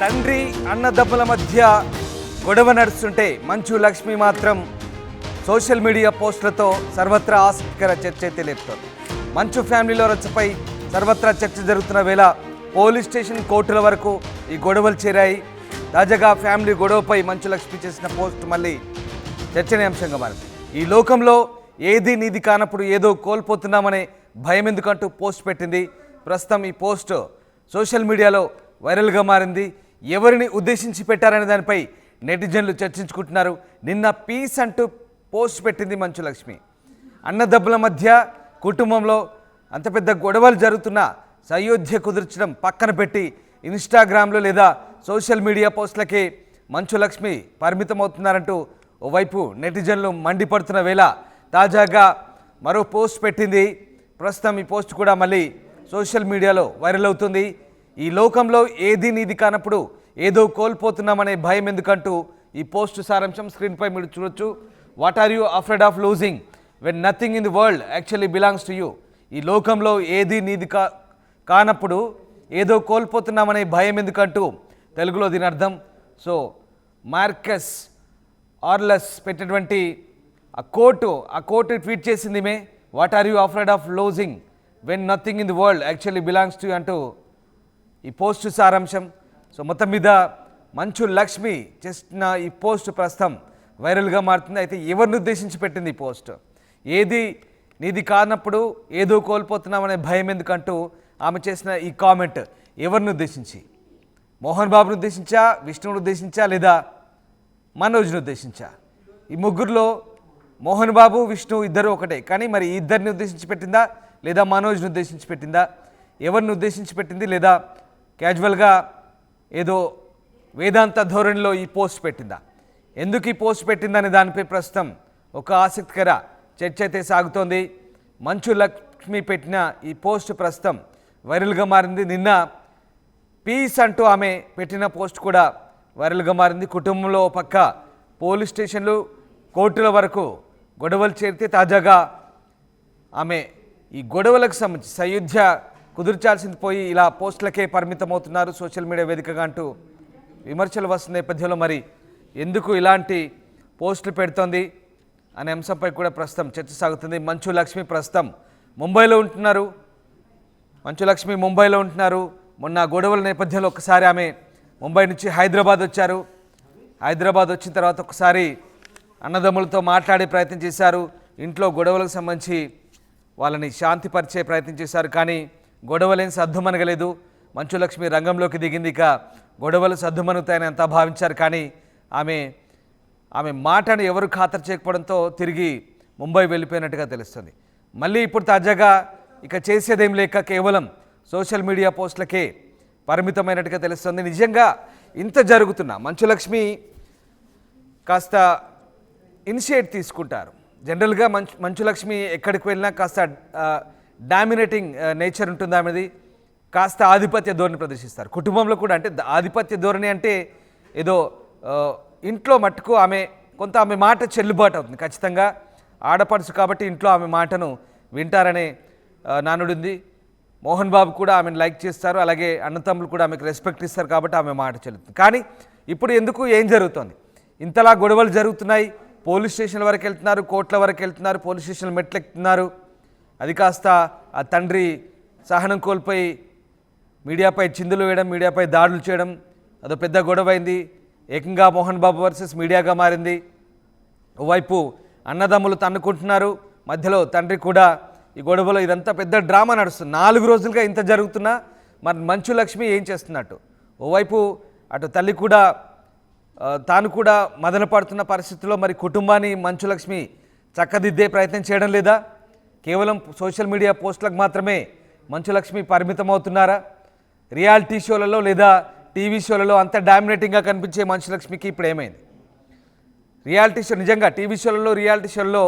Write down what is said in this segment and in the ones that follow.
తండ్రి అన్నదమ్ముల మధ్య గొడవ నడుస్తుంటే మంచు లక్ష్మి మాత్రం సోషల్ మీడియా పోస్టులతో సర్వత్రా ఆసక్తికర చర్చ అయితే లేపుతోంది. మంచు ఫ్యామిలీలో రచ్చపై సర్వత్రా చర్చ జరుగుతున్న వేళ పోలీస్ స్టేషన్ కోర్టుల వరకు ఈ గొడవలు చేరాయి. తాజాగా ఫ్యామిలీ గొడవపై మంచు లక్ష్మి చేసిన పోస్ట్ మళ్ళీ చర్చనీయాంశంగా మారింది. ఈ లోకంలో ఏది నీది కానప్పుడు ఏదో కోల్పోతున్నామనే భయం ఎందుకంటూ పోస్ట్ పెట్టింది. ప్రస్తుతం ఈ పోస్ట్ సోషల్ మీడియాలో వైరల్గా మారింది. ఎవరిని ఉద్దేశించి పెట్టారనే దానిపై నెటిజన్లు చర్చించుకుంటున్నారు. నిన్న పీస్ అంటూ పోస్ట్ పెట్టింది మంచు లక్ష్మి. అన్నదమ్ముల మధ్య కుటుంబంలో అంత పెద్ద గొడవలు జరుగుతున్న సయోధ్య కుదుర్చడం పక్కన పెట్టి ఇన్స్టాగ్రామ్లో లేదా సోషల్ మీడియా పోస్టులకే మంచు లక్ష్మి పరిమితమవుతున్నారంటూ ఓవైపు నెటిజన్లు మండిపడుతున్న వేళ తాజాగా మరో పోస్ట్ పెట్టింది. ప్రస్తుతం ఈ పోస్ట్ కూడా మళ్ళీ సోషల్ మీడియాలో వైరల్ అవుతుంది. ఈ లోకంలో ఏది నీది కానప్పుడు ఏదో కోల్పోతున్నామనే భయం ఎందుకంటూ ఈ పోస్ట్ సారాంశం స్క్రీన్పై మీరు చూడొచ్చు. What are you afraid of losing when nothing in the world actually belongs to you. ఈ లోకంలో ఏది నీది కానప్పుడు ఏదో కోల్పోతున్నామనే భయం ఎందుకంటూ తెలుగులో దీని అర్థం. సో మార్కస్ ఆర్లెస్ పెట్టినటువంటి ఆ కోర్టు ట్వీట్ చేసింది may what are you afraid of losing when nothing in the world actually belongs to you అంటూ ఈ పోస్ట్ సారాంశం. సో మొత్తం మీద మంచు లక్ష్మి చేసిన ఈ పోస్ట్ ప్రస్తుతం వైరల్గా మారుతుంది. అయితే ఎవరిని ఉద్దేశించి పెట్టింది ఈ పోస్ట్? ఏది నీది కానప్పుడు ఏదో కోల్పోతున్నామనే భయం ఎందుకంటూ ఆమె చేసిన ఈ కామెంట్ ఎవరిని ఉద్దేశించి? మోహన్ బాబుని ఉద్దేశించా, విష్ణువుని ఉద్దేశించా, లేదా మనోజ్ని ఉద్దేశించా? ఈ ముగ్గురులో మోహన్ బాబు, విష్ణు ఇద్దరు ఒకటే, కానీ మరి ఇద్దరిని ఉద్దేశించి పెట్టిందా లేదా మనోజ్ని ఉద్దేశించి పెట్టిందా? ఎవరిని ఉద్దేశించి పెట్టింది? లేదా క్యాజువల్గా ఏదో వేదాంత ధోరణిలో ఈ పోస్ట్ పెట్టిందా? ఎందుకు ఈ పోస్ట్ పెట్టిందనే దానిపై ప్రస్తుతం ఒక ఆసక్తికర చర్చ అయితే సాగుతోంది. మంచు లక్ష్మి పెట్టిన ఈ పోస్ట్ ప్రస్తుతం వైరల్గా మారింది. నిన్న పీస్ అంటూ ఆమె పెట్టిన పోస్ట్ కూడా వైరల్గా మారింది. కుటుంబంలో పక్క పోలీస్ స్టేషన్లు, కోర్టుల వరకు గొడవలు చేరితే తాజాగా ఆమె ఈ గొడవలకు సంబంధించి సయోధ్య కుదుర్చాల్సింది పోయి ఇలా పోస్టులకే పరిమితమవుతున్నారు సోషల్ మీడియా వేదికగా అంటూ విమర్శలు వస్తున్న నేపథ్యంలో మరి ఎందుకు ఇలాంటి పోస్టులు పెడుతోంది అనే అంశంపై కూడా ప్రస్తుతం చర్చ సాగుతుంది. మంచు లక్ష్మి ప్రస్తుతం ముంబైలో ఉంటున్నారు. మొన్న గొడవల నేపథ్యంలో ఒకసారి ఆమె ముంబై నుంచి హైదరాబాద్ వచ్చారు. హైదరాబాద్ వచ్చిన తర్వాత ఒకసారి అన్నదమ్ములతో మాట్లాడే ప్రయత్నం చేశారు. ఇంట్లో గొడవలకు సంబంధించి వాళ్ళని శాంతిపరిచే ప్రయత్నం చేశారు. కానీ గొడవలేని సద్దుమనగలేదు. మంచు లక్ష్మి రంగంలోకి దిగింది. ఇక గొడవలు సద్దుమనుతాయని అంతా భావించారు. కానీ ఆమె మాటను ఎవరు ఖాతరు చేయకపోవడంతో తిరిగి ముంబై వెళ్ళిపోయినట్టుగా తెలుస్తుంది. మళ్ళీ ఇప్పుడు తాజాగా ఇక చేసేదేం లేక కేవలం సోషల్ మీడియా పోస్టులకే పరిమితమైనట్టుగా తెలుస్తుంది. నిజంగా ఇంత జరుగుతున్నా మంచు లక్ష్మి కాస్త ఇనిషియేట్ తీసుకుంటారు. జనరల్గా మంచు లక్ష్మి ఎక్కడికి వెళ్ళినా కాస్త డామినేటింగ్ నేచర్ ఉంటుంది ఆమెది. కాస్త ఆధిపత్య ధోరణి ప్రదర్శిస్తారు. కుటుంబంలో కూడా అంటే ఆధిపత్య ధోరణి అంటే ఏదో ఇంట్లో మట్టుకు ఆమె మాట చెల్లుబాటు అవుతుంది. ఖచ్చితంగా ఆడపడుచు కాబట్టి ఇంట్లో ఆమె మాటను వింటారనే నానుడింది. మోహన్ బాబు కూడా ఆమెను లైక్ చేస్తారు. అలాగే అన్నతమ్ములు కూడా ఆమెకు రెస్పెక్ట్ ఇస్తారు కాబట్టి ఆమె మాట చెల్లుతుంది. కానీ ఇప్పుడు ఎందుకు ఏం జరుగుతుంది? ఇంతలా గొడవలు జరుగుతున్నాయి. పోలీస్ స్టేషన్ల వరకు వెళ్తున్నారు, కోర్టుల వరకు వెళ్తున్నారు, పోలీస్ స్టేషన్లు మెట్లెక్కుతున్నారు. అది కాస్త ఆ తండ్రి సహనం కోల్పోయి మీడియాపై చిందులు వేయడం, మీడియాపై దాడులు చేయడం అదో పెద్ద గొడవ అయింది. ఏకంగా మోహన్ బాబు వర్సెస్ మీడియాగా మారింది. ఓవైపు అన్నదమ్ములు తన్నుకుంటున్నారు, మధ్యలో తండ్రి కూడా ఈ గొడవలో ఇదంతా పెద్ద డ్రామా నడుస్తుంది. 4 రోజులుగా ఇంత జరుగుతున్నా మరి మంచు లక్ష్మి ఏం చేస్తున్నట్టు? ఓవైపు అటు తల్లి కూడా తాను కూడా మదన పడుతున్న పరిస్థితుల్లో మరి కుటుంబాన్ని మంచు లక్ష్మి చక్కదిద్దే ప్రయత్నం చేయడం లేదా? కేవలం సోషల్ మీడియా పోస్టులకు మాత్రమే మంచు లక్ష్మి పరిమితం అవుతున్నారా? రియాలిటీ షోలలో లేదా టీవీ షోలలో అంత డామినేటింగ్గా కనిపించే మంచు లక్ష్మికి ఇప్పుడు ఏమైంది? రియాలిటీ షో నిజంగా రియాలిటీ షోలలో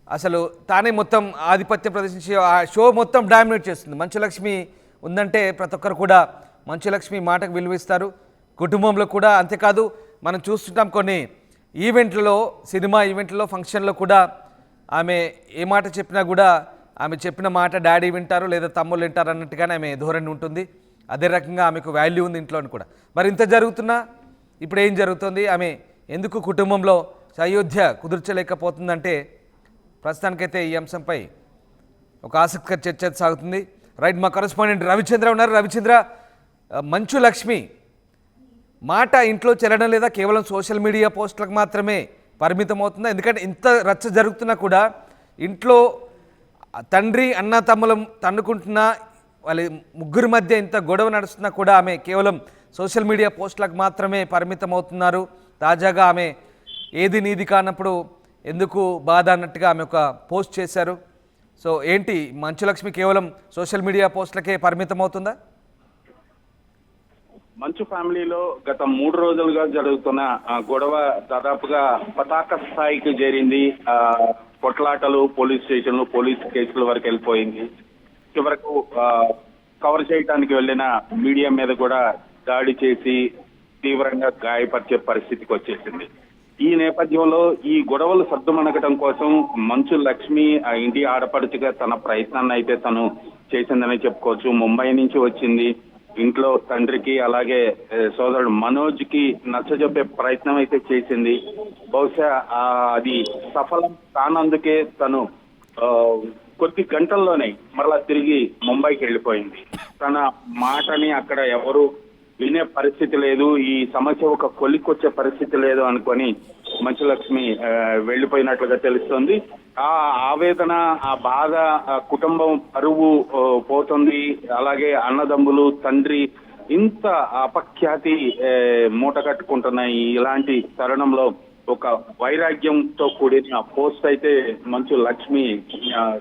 అసలు తానే మొత్తం ఆధిపత్యం ప్రదర్శించి ఆ షో మొత్తం డామినేట్ చేస్తుంది. మంచు లక్ష్మి ఉందంటే ప్రతి ఒక్కరు కూడా మంచు లక్ష్మి మాటకు విలువిస్తారు. కుటుంబంలో కూడా అంతేకాదు, మనం చూస్తుంటాం కొన్ని ఈవెంట్లలో, సినిమా ఈవెంట్లలో, ఫంక్షన్లో కూడా ఆమె ఏ మాట చెప్పినా కూడా ఆమె చెప్పిన మాట డాడీ వింటారు లేదా తమ్ముళ్ళు వింటారు అన్నట్టుగానే ఆమె ధోరణి ఉంటుంది. అదే రకంగా ఆమెకు వాల్యూ ఉంది ఇంట్లో అని కూడా. మరి ఇంత జరుగుతున్నా ఇప్పుడు ఏం జరుగుతుంది, ఆమె ఎందుకు కుటుంబంలో అయోధ్య కుదుర్చలేకపోతుందంటే ప్రస్తుతానికైతే ఈ అంశంపై ఒక ఆసక్తికర చర్చ సాగుతుంది. రైట్, మా కరెస్పాండెంట్ రవిచంద్ర ఉన్నారు. రవిచంద్ర, మంచు లక్ష్మి మాట ఇంట్లో చెల్లడం లేదా కేవలం సోషల్ మీడియా పోస్టులకు మాత్రమే పరిమితం అవుతుందా? ఎందుకంటే ఇంత రచ్చ జరుగుతున్నా కూడా ఇంట్లో తండ్రి అన్న తమ్ములం తన్నుకుంటున్నా, వాళ్ళ ముగ్గురి మధ్య ఇంత గొడవ నడుస్తున్నా కూడా ఆమె కేవలం సోషల్ మీడియా పోస్టులకు మాత్రమే పరిమితం అవుతున్నారు. తాజాగా ఆమె ఏది నీది కానప్పుడు ఎందుకు బాధ అన్నట్టుగా ఆమె ఒక పోస్ట్ చేశారు. సో ఏంటి, మంచు లక్ష్మి కేవలం సోషల్ మీడియా పోస్టులకే పరిమితం అవుతుందా? మంచు ఫ్యామిలీలో గత 3 రోజులుగా జరుగుతున్న గొడవ దాదాపుగా పతాక స్థాయికి చేరింది. కొట్లాటలు, పోలీస్ స్టేషన్లు, పోలీస్ కేసుల వరకు వెళ్ళిపోయింది. చివరకు కవర్ చేయడానికి వెళ్ళిన మీడియా మీద కూడా దాడి చేసి తీవ్రంగా గాయపరిచే పరిస్థితికి వచ్చేసింది. ఈ నేపథ్యంలో ఈ గొడవలు సద్దుమణగటం కోసం మంచు లక్ష్మి ఇంటి ఆడపడుచుగా తన ప్రయత్నాన్ని అయితే తను చేసిందని చెప్పుకోవచ్చు. ముంబై నుంచి వచ్చింది. ఇంట్లో తండ్రికి అలాగే సోదరుడు మనోజ్ కి నచ్చజెప్పే ప్రయత్నం అయితే చేసింది. బహుశా అది సఫలం కానందుకే తను కొద్ది గంటల్లోనే మరలా తిరిగి ముంబైకి వెళ్ళిపోయింది. తన మాటని అక్కడ ఎవరు వినే పరిస్థితి లేదు, ఈ సమస్య ఒక కొలిక్కొచ్చే పరిస్థితి లేదు అనుకొని మంచు లక్ష్మి వెళ్ళిపోయినట్లుగా తెలుస్తోంది. ఆ ఆవేదన, ఆ బాధ, కుటుంబం పరువు పోతుంది. అలాగే అన్నదమ్ములు, తండ్రి ఇంత అపఖ్యాతి మూట కట్టుకుంటున్న ఇలాంటి తరుణంలో ఒక వైరాగ్యంతో కూడిన పోస్ట్ అయితే మంచు లక్ష్మి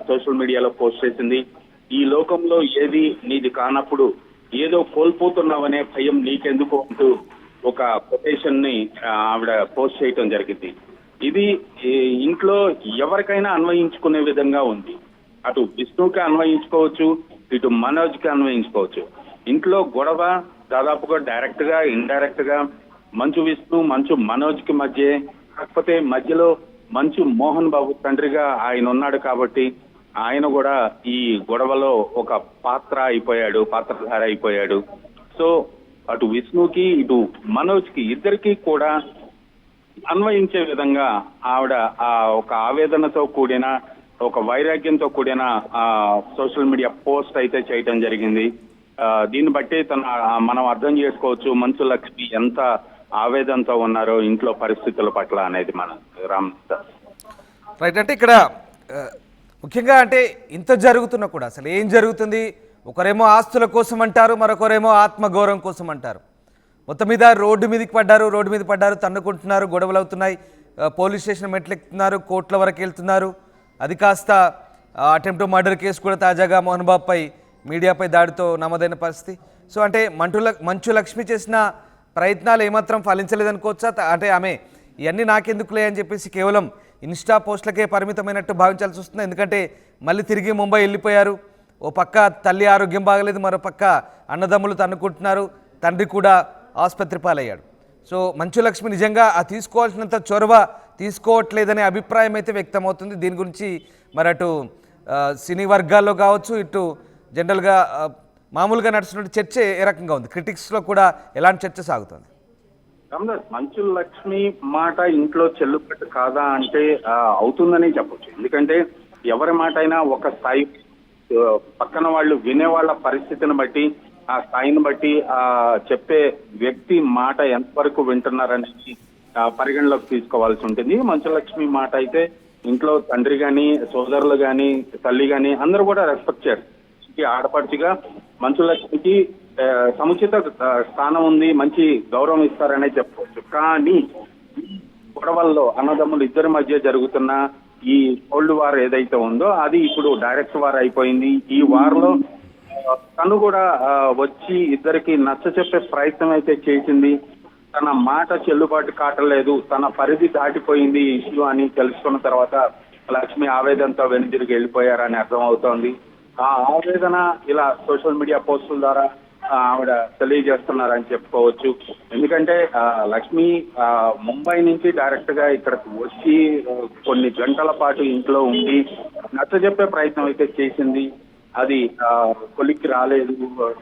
సోషల్ మీడియాలో పోస్ట్ చేసింది. ఈ లోకంలో ఏది నీది కానప్పుడు ఏదో కోల్పోతున్నావనే భయం నీకెందుకు అంటూ ఒక కొటేషన్ ని ఆవిడ పోస్ట్ చేయటం జరిగింది. ఇది ఇంట్లో ఎవరికైనా అన్వయించుకునే విధంగా ఉంది. అటు విష్ణుకి అన్వయించుకోవచ్చు, ఇటు మనోజ్ కి అన్వయించుకోవచ్చు. ఇంట్లో గొడవ దాదాపుగా డైరెక్ట్ గా, ఇండైరెక్ట్ గా మంచు విష్ణు, మంచు మనోజ్ కి మధ్య, కాకపోతే మధ్యలో మంచు మోహన్ బాబు తండ్రిగా ఆయన ఉన్నాడు కాబట్టి ఆయన కూడా ఈ గొడవలో ఒక పాత్రధారి అయిపోయాడు. సో అటు విష్ణుకి, ఇటు మనోజ్ కి, ఇద్దరికి కూడా అన్వయించే విధంగా ఆవిడ ఒక ఆవేదనతో కూడిన, ఒక వైరాగ్యంతో కూడిన సోషల్ మీడియా పోస్ట్ అయితే చేయటం జరిగింది. దీన్ని బట్టి మనం అర్థం చేసుకోవచ్చు మంచు లక్ష్మి ఎంత ఆవేదనతో ఉన్నారో ఇంట్లో పరిస్థితుల పట్ల అనేది మన రామ్. రైట్, అంటే ఇక్కడ ముఖ్యంగా అంటే ఇంత జరుగుతున్నా కూడా అసలు ఏం జరుగుతుంది? ఒకరేమో ఆస్తుల కోసం అంటారు, మరొకరేమో ఆత్మగౌరవం కోసం అంటారు. మొత్తం మీద రోడ్డు మీద పడ్డారు, తన్నుకుంటున్నారు, గొడవలు అవుతున్నాయి, పోలీస్ స్టేషన్ మెట్లెక్కుతున్నారు, కోర్టుల వరకు వెళ్తున్నారు. అది కాస్త అటెంప్ట్ మర్డర్ కేసు కూడా తాజాగా మోహన్ బాబుపై మీడియాపై దాడితో నమోదైన పరిస్థితి. సో అంటే మంచు లక్ష్మి చేసిన ప్రయత్నాలు ఏమాత్రం ఫలించలేదనుకోవచ్చా? అంటే ఆమె ఇవన్నీ నాకెందుకులే అని చెప్పేసి కేవలం ఇన్స్టా పోస్టులకే పరిమితమైనట్టు భావించాల్సి వస్తుంది. ఎందుకంటే మళ్ళీ తిరిగి ముంబై వెళ్ళిపోయారు. ఓ పక్క తల్లి ఆరోగ్యం బాగలేదు, మరో పక్క అన్నదమ్ములు తన్నుకుంటున్నారు, తండ్రి కూడా ఆసుపత్రి పాలయ్యాడు. సో మంచు లక్ష్మి నిజంగా తీసుకోవాల్సినంత చొరవ తీసుకోవట్లేదనే అభిప్రాయం అయితే వ్యక్తమవుతుంది. దీని గురించి మరి అటు సినీ వర్గాల్లో కావచ్చు, ఇటు జనరల్గా మామూలుగా నడుస్తున్న చర్చ ఏ రకంగా ఉంది? క్రిటిక్స్లో కూడా ఎలాంటి చర్చ సాగుతుంది? మంచు లక్ష్మి మాట ఇంట్లో చెల్లుబాటు కాదా అంటే అవుతుందని చెప్పొచ్చు. ఎందుకంటే ఎవరి మాట అయినా ఒక స్థాయి, పక్కన వాళ్ళు వినేవాళ్ళ పరిస్థితిని బట్టి, ఆ స్థాయిని బట్టి చెప్పే వ్యక్తి మాట ఎంతవరకు వింటున్నారనేది పరిగణలోకి తీసుకోవాల్సి ఉంటుంది. మంచు లక్ష్మి మాట అయితే ఇంట్లో తండ్రి గాని, సోదరులు గాని, తల్లి గాని అందరూ కూడా రెస్పెక్ట్ చేస్తారు. ఆడపడుచుగా మంచు లక్ష్మికి సముచిత స్థానం ఉంది, మంచి గౌరవం ఇస్తారనే చెప్పవచ్చు. కానీ గొడవల్లో అన్నదమ్ములు ఇద్దరి మధ్య జరుగుతున్న ఈ కోల్డ్ వార్ ఏదైతే ఉందో అది ఇప్పుడు డైరెక్ట్ వార్ అయిపోయింది. ఈ వార్ లో తను కూడా వచ్చి ఇద్దరికి నచ్చ చెప్పే ప్రయత్నం అయితే చేసింది. తన మాట చెల్లుబాటు కావట్లేదు, తన పరిధి దాటిపోయింది ఇష్యూ అని తెలుసుకున్న తర్వాత లక్ష్మి ఆవేదనతో వెనుదిరిగి వెళ్ళిపోయారని అర్థం అవుతోంది. ఆ ఆవేదన ఇలా సోషల్ మీడియా పోస్టుల ద్వారా ఆవిడ తెలియజేస్తున్నారని చెప్పుకోవచ్చు. ఎందుకంటే లక్ష్మి ముంబై నుంచి డైరెక్ట్ గా ఇక్కడికి వచ్చి కొన్ని గంటల పాటు ఇంట్లో ఉండి నచ్చజెప్పే ప్రయత్నం అయితే చేసింది. అది కొలిక్కి రాలేదు,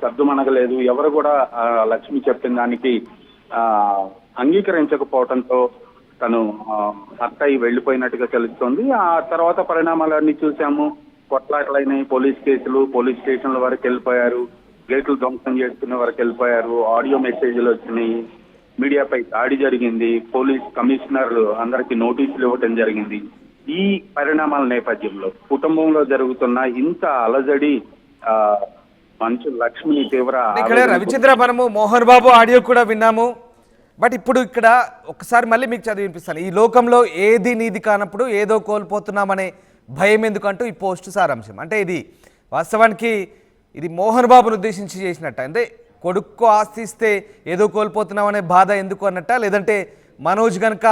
సర్దుమణగలేదు. ఎవరు కూడా లక్ష్మి చెప్పిన దానికి అంగీకరించకపోవడంతో తను హర్ట్ అయి వెళ్లిపోయినట్టుగా తెలుస్తోంది. ఆ తర్వాత పరిణామాలన్నీ చూసాము. కొట్లాటలైనాయి, పోలీస్ కేసులు, పోలీస్ స్టేషన్ల వరకు వెళ్ళిపోయారు, గేట్లు ధ్వంసం చేసుకునే వరకు వెళ్ళిపోయారు, ఆడియో మెసేజ్లు వచ్చినాయి, మీడియాపై దాడి జరిగింది, పోలీస్ కమిషనర్ అందరికి నోటీసులు ఇవ్వడం జరిగింది. ఈ పరిణామాల నేపథ్యంలో కుటుంబంలో జరుగుతున్న ఇంత అలజడి మంచు లక్ష్మిని తీవ్ర ఇక్కడ రవిచంద్రవనము మోహన్ బాబు ఆడియో కూడా విన్నాము. బట్ ఇప్పుడు ఇక్కడ ఒకసారి మళ్ళీ మీకు చదివి వినిపిస్తాను. ఈ లోకంలో ఏది నీది కానప్పుడు ఏదో కోల్పోతున్నామనే భయం ఎందుకంటూ ఈ పోస్ట్ సారాంశం. అంటే ఇది వాస్తవానికి ఇది మోహన్ బాబును ఉద్దేశించి చేసినట్ట, అంటే కొడుకు ఆస్తి ఇస్తే ఏదో కోల్పోతున్నామనే బాధ ఎందుకు అన్నట్ట, లేదంటే మనోజ్ కనుక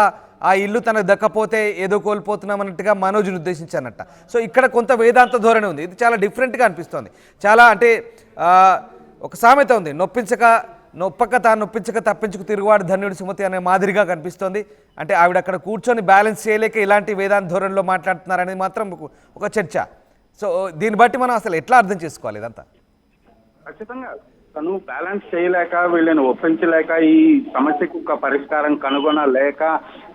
ఆ ఇల్లు తనకు దక్కపోతే ఏదో కోల్పోతున్నాం అన్నట్టుగా మనోజ్ని ఉద్దేశించి అన్నట్ట. సో ఇక్కడ కొంత వేదాంత ధోరణి ఉంది. ఇది చాలా డిఫరెంట్గా అనిపిస్తుంది. చాలా అంటే ఒక సామెత ఉంది, నొప్పక తాను నొప్పించక తప్పించుకు తిరుగువాడు ధన్యుడు సుమతి అనే మాదిరిగా కనిపిస్తోంది. అంటే ఆవిడ అక్కడ కూర్చొని బ్యాలెన్స్ చేయలేక ఇలాంటి వేదాంత ధోరణిలో మాట్లాడుతున్నారనేది మాత్రం ఒక చర్చ. సో దీన్ని బట్టి మనం అసలు ఎట్లా అర్థం చేసుకోవాలి ఇదంతా? ఖచ్చితంగా తను బ్యాలెన్స్ చేయలేక, వీళ్ళని ఒప్పించలేక, ఈ సమస్యకు ఒక పరిష్కారం కనుగొనలేక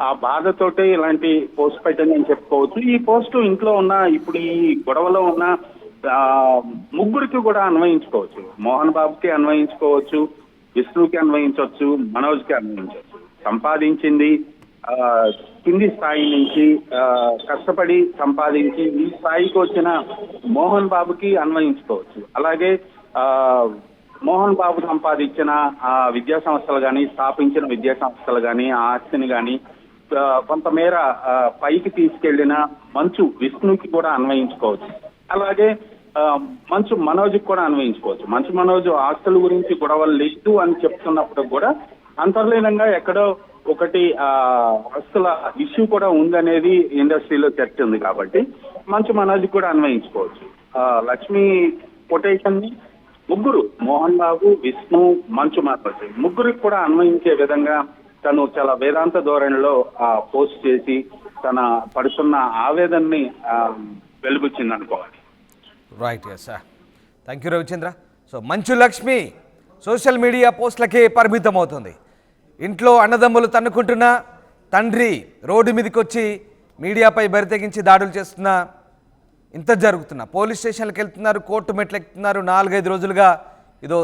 ఆ బాధతోటే ఇలాంటి పోస్ట్ పెట్టని చెప్పుకోవచ్చు. ఈ పోస్ట్ ఇంట్లో ఉన్న ఇప్పుడు ఈ గొడవలో ఉన్న ముగ్గురికి కూడా అన్వయించుకోవచ్చు. మోహన్ బాబుకి అన్వయించుకోవచ్చు, విష్ణుకి అన్వయించవచ్చు, మనోజ్కి అన్వయించవచ్చు. సంపాదించింది కింది స్థాయి నుంచి కష్టపడి సంపాదించి ఈ స్థాయికి వచ్చిన మోహన్ బాబుకి అన్వయించుకోవచ్చు. అలాగే మోహన్ బాబు సంపాదించిన విద్యా సంస్థలు కానీ, స్థాపించిన విద్యా సంస్థలు కానీ, ఆ ఆస్తిని కానీ కొంతమేర పైకి తీసుకెళ్లిన మంచు విష్ణుకి కూడా అన్వయించుకోవచ్చు. అలాగే మంచు మనోజ్కి కూడా అన్వయించుకోవచ్చు. మంచు మనోజ్ ఆస్తుల గురించి గొడవలు లేదు అని చెప్తున్నప్పుడు కూడా అంతర్లీనంగా ఎక్కడో ఒకటి ఆస్తుల ఇష్యూ కూడా ఉందనేది ఇండస్ట్రీలో చర్చ ఉంది. కాబట్టి మంచు మనోజ్ కూడా అన్వయించుకోవచ్చు. లక్ష్మి కొటేషన్ ని ముగ్గురు, మోహన్ బాబు, విష్ణు, మంచు మనోజ్, ముగ్గురికి కూడా అన్వయించే విధంగా తను చాలా వేదాంత ధోరణిలో పోస్ట్ చేసి తన పడుతున్న ఆవేదనని వెలుగుచ్చింది అనుకోవాలి. Right, yes sir. Thank you Ravichandra. So Manchu Lakshmi social media పోస్టులకే పరిమితం అవుతుంది. ఇంట్లో అన్నదమ్ములు తన్నుకుంటున్నా, తండ్రి రోడ్డు మీదకి వచ్చి మీడియాపై బరితెగించి దాడులు చేస్తున్నా, ఇంత జరుగుతున్నా, పోలీస్ స్టేషన్లకు వెళ్తున్నారు, కోర్టు మెట్లు ఎక్కుతున్నారు. 4-5 రోజులుగా ఇదో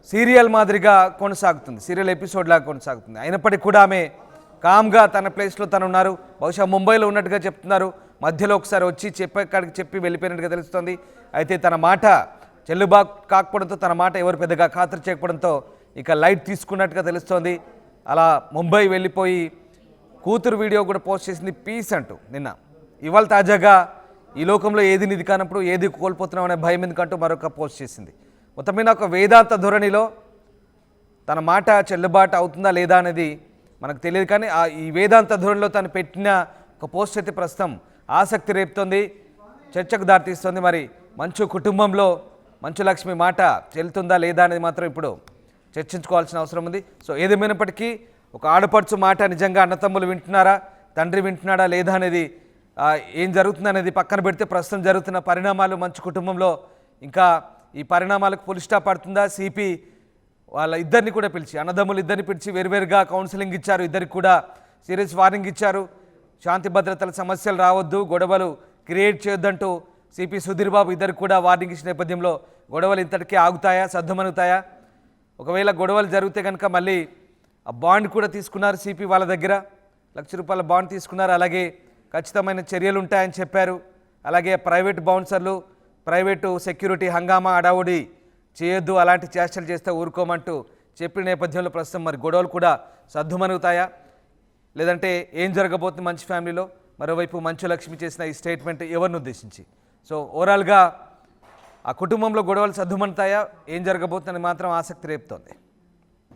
సీరియల్ మాదిరిగా కొనసాగుతుంది, సీరియల్ ఎపిసోడ్ లాగా కొనసాగుతుంది. అయినప్పటికీ కూడా ఆమె కామ్గా తన ప్లేస్లో తను ఉన్నారు. బహుశా ముంబైలో ఉన్నట్టుగా చెప్తున్నారు. మధ్యలో ఒకసారి వచ్చి కాడికి చెప్పి వెళ్ళిపోయినట్టుగా తెలుస్తుంది. అయితే తన మాట చెల్లుబాటు కాకపోవడంతో, తన మాట ఎవరు పెద్దగా ఖాతరు చేయకపోవడంతో ఇక లైట్ తీసుకున్నట్టుగా తెలుస్తోంది. అలా ముంబై వెళ్ళిపోయి కూతురు వీడియో కూడా పోస్ట్ చేసింది, పీస్ అంటూ. నిన్న ఇవాళ తాజాగా ఈ లోకంలో ఏది నిధి కానప్పుడు ఏది కోల్పోతున్నాం అనే భయం ఎందుకంటూ మరొక పోస్ట్ చేసింది. మొత్తం మీద ఒక వేదాంత ధోరణిలో తన మాట చెల్లుబాటు అవుతుందా లేదా అనేది మనకు తెలియదు. కానీ ఈ వేదాంత ధోరణిలో తను పెట్టిన ఒక పోస్ట్ అయితే ప్రస్తుతం ఆసక్తి రేపుతోంది, చర్చకు దారితీస్తుంది. మరి మంచు కుటుంబంలో మంచు లక్ష్మి మాట చెల్లుతుందా లేదా అనేది మాత్రం ఇప్పుడు చర్చించుకోవాల్సిన అవసరం ఉంది. సో ఏదేమైనప్పటికీ ఒక ఆడపడుచు మాట నిజంగా అన్నతమ్ములు వింటున్నారా, తండ్రి వింటున్నాడా లేదా అనేది ఏం జరుగుతుందనేది పక్కన పెడితే ప్రస్తుతం జరుగుతున్న పరిణామాలు మంచు కుటుంబంలో ఇంకా ఈ పరిణామాలకు ఫుల్ స్టాప్ పడుతుందా? సిపి వాళ్ళ ఇద్దరిని కూడా పిలిచి, అన్నదమ్ములు ఇద్దరిని పిలిచి వేరువేరుగా కౌన్సిలింగ్ ఇచ్చారు. ఇద్దరికి కూడా సీరియస్ వార్నింగ్ ఇచ్చారు. శాంతి భద్రతల సమస్యలు రావద్దు, గొడవలు క్రియేట్ చేయొద్దంటూ సిపి సుధీర్ బాబు ఇద్దరికి కూడా వార్నింగ్ ఇచ్చిన నేపథ్యంలో గొడవలు ఇంతటికీ ఆగుతాయా, సర్దుమణుగుతాయా? ఒకవేళ గొడవలు జరిగితే కనుక మళ్ళీ ఆ బాండ్ కూడా తీసుకున్నారు సిపి వాళ్ళ దగ్గర, ₹1,00,000 బాండ్ తీసుకున్నారు. అలాగే ఖచ్చితమైన చర్యలు ఉంటాయని చెప్పారు. అలాగే ప్రైవేట్ బౌన్సర్లు, ప్రైవేటు సెక్యూరిటీ హంగామా అడావుడి చేయొద్దు, అలాంటి చేష్టలు చేస్తే ఊరుకోమంటూ చెప్పిన నేపథ్యంలో ప్రస్తుతం మరి గొడవలు కూడా సర్దుమణుగుతాయా, లేదంటే ఏం జరగబోతుంది మంచు ఫ్యామిలీలో? మరోవైపు మంచు లక్ష్మి చేసిన ఈ స్టేట్మెంట్ ఎవరిని ఉద్దేశించి? సో ఓవరాల్గా ఆ కుటుంబంలో గొడవలు సర్దుమణుతాయా, ఏం జరగబోతుందని మాత్రం ఆసక్తి రేపుతోంది.